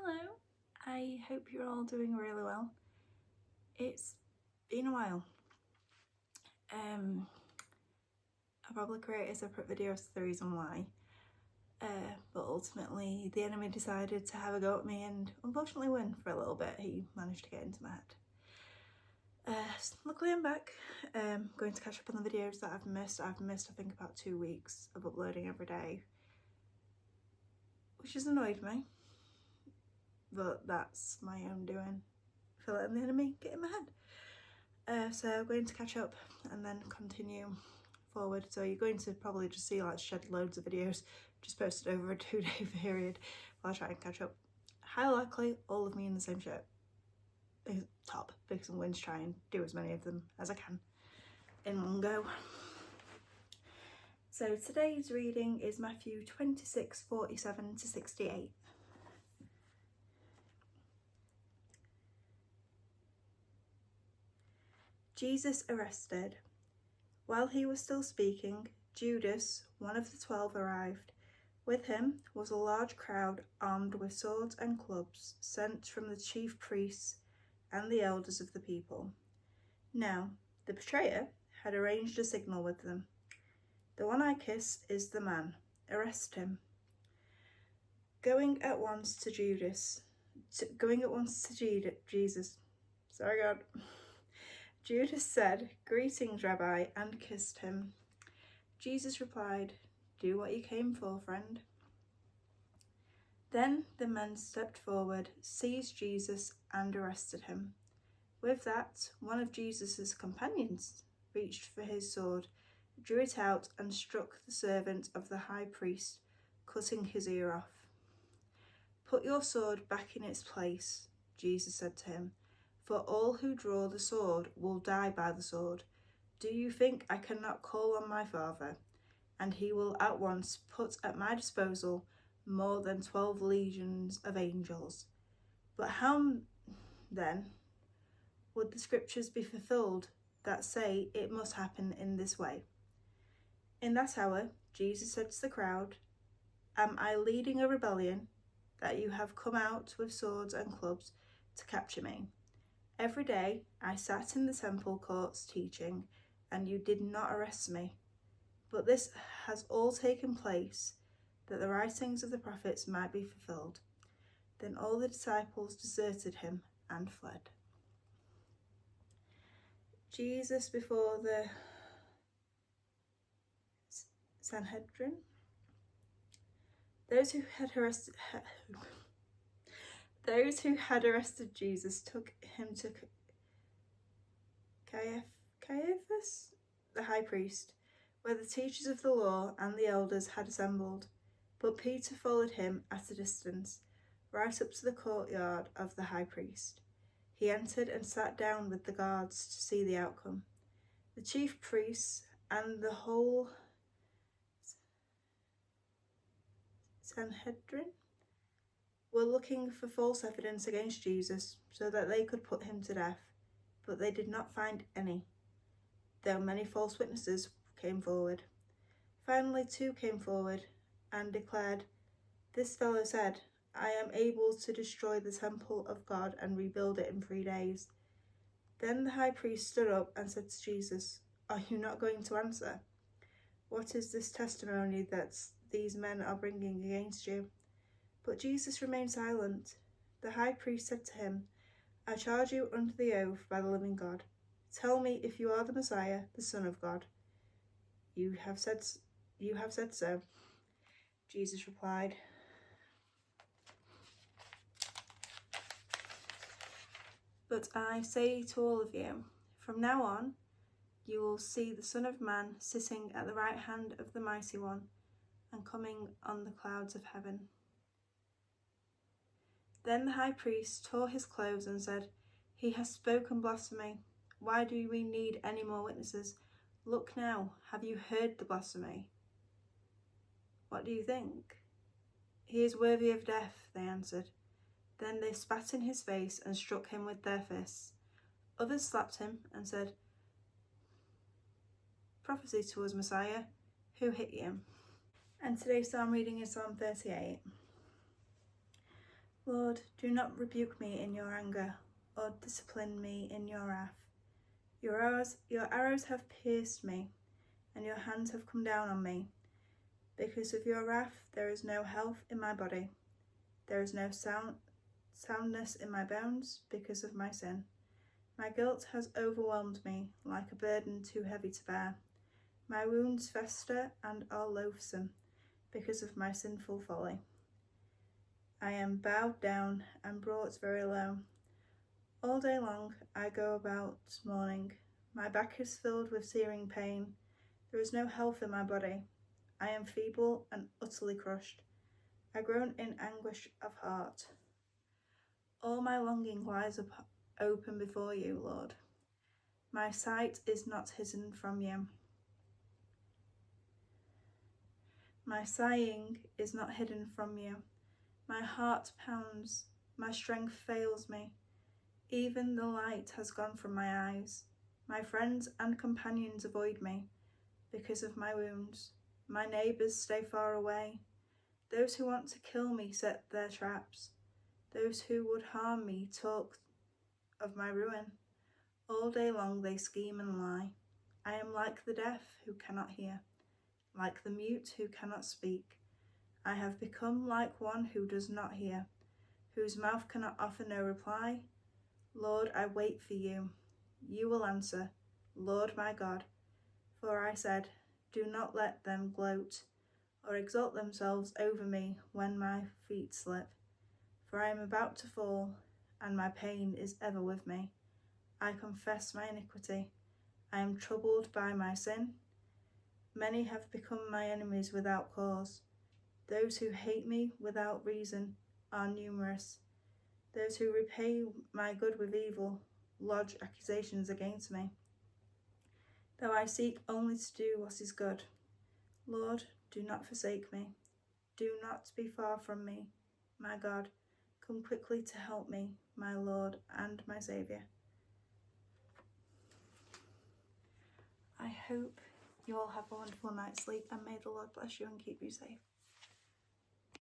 Hello, I hope you're all doing really well. It's been a while. I'll probably create a separate video as to the reason why, but ultimately the enemy decided to have a go at me and unfortunately win for a little bit. He managed to get into my head. Luckily I'm back, going to catch up on the videos that I've missed. I think about 2 weeks of uploading every day, which has annoyed me, but that's my own doing for letting the enemy get in my head. So I'm going to catch up and then continue forward. So you're going to probably just see like shed loads of videos just posted over a 2-day period while I try and catch up. Highly likely all of me in the same shirt, top, because I'm going to try and do as many of them as I can in one go. So today's reading is Matthew 26:47-68. Jesus arrested. While he was still speaking, Judas, one of the 12, arrived. With him was a large crowd armed with swords and clubs, sent from the chief priests and the elders of the people. Now, the betrayer had arranged a signal with them. "The one I kiss is the man. Arrest him." Going at once to Jesus. Sorry, God. Judas said, "Greetings, Rabbi," and kissed him. Jesus replied, "Do what you came for, friend." Then the men stepped forward, seized Jesus, and arrested him. With that, one of Jesus' companions reached for his sword, drew it out, and struck the servant of the high priest, cutting his ear off. "Put your sword back in its place," Jesus said to him, "for all who draw the sword will die by the sword. Do you think I cannot call on my Father, and he will at once put at my disposal more than 12 legions of angels? But how, then, would the scriptures be fulfilled that say it must happen in this way?" In that hour, Jesus said to the crowd, "Am I leading a rebellion that you have come out with swords and clubs to capture me? Every day I sat in the temple courts teaching, and you did not arrest me. But this has all taken place that the writings of the prophets might be fulfilled." Then all the disciples deserted him and fled. Jesus before the Sanhedrin. Those who had arrested Jesus took him to Caiaphas, the high priest, where the teachers of the law and the elders had assembled. But Peter followed him at a distance, right up to the courtyard of the high priest. He entered and sat down with the guards to see the outcome. The chief priests and the whole Sanhedrin were looking for false evidence against Jesus so that they could put him to death, but they did not find any, though many false witnesses came forward. Finally 2 came forward and declared, "This fellow said, 'I am able to destroy the temple of God and rebuild it in 3 days.'" Then the high priest stood up and said to Jesus, "Are you not going to answer? What is this testimony that these men are bringing against you?" But Jesus remained silent. The high priest said to him, "I charge you under the oath by the living God. Tell me if you are the Messiah, the Son of God." You have said so," Jesus replied. "But I say to all of you, from now on, you will see the Son of Man sitting at the right hand of the Mighty One and coming on the clouds of heaven." Then the high priest tore his clothes and said, "He has spoken blasphemy. Why do we need any more witnesses? Look now, have you heard the blasphemy? What do you think?" "He is worthy of death," they answered. Then they spat in his face and struck him with their fists. Others slapped him and said, "Prophesy to us, Messiah, who hit you?" And today's psalm reading is Psalm 38. Lord, do not rebuke me in your anger, or discipline me in your wrath. Your arrows have pierced me, and your hands have come down on me. Because of your wrath, there is no health in my body. There is no soundness in my bones because of my sin. My guilt has overwhelmed me like a burden too heavy to bear. My wounds fester and are loathsome because of my sinful folly. I am bowed down and brought very low. All day long I go about mourning. My back is filled with searing pain. There is no health in my body. I am feeble and utterly crushed. I groan in anguish of heart. All my longing lies open before you, Lord. My sight is not hidden from you. My sighing is not hidden from you. My heart pounds, my strength fails me. Even the light has gone from my eyes. My friends and companions avoid me because of my wounds. My neighbours stay far away. Those who want to kill me set their traps. Those who would harm me talk of my ruin. All day long they scheme and lie. I am like the deaf who cannot hear, like the mute who cannot speak. I have become like one who does not hear, whose mouth cannot offer no reply. Lord, I wait for you. You will answer, Lord my God. For I said, do not let them gloat or exalt themselves over me when my feet slip. For I am about to fall, and my pain is ever with me. I confess my iniquity. I am troubled by my sin. Many have become my enemies without cause. Those who hate me without reason are numerous. Those who repay my good with evil lodge accusations against me. Though I seek only to do what is good, Lord, do not forsake me. Do not be far from me, my God. Come quickly to help me, my Lord and my Saviour. I hope you all have a wonderful night's sleep, and may the Lord bless you and keep you safe.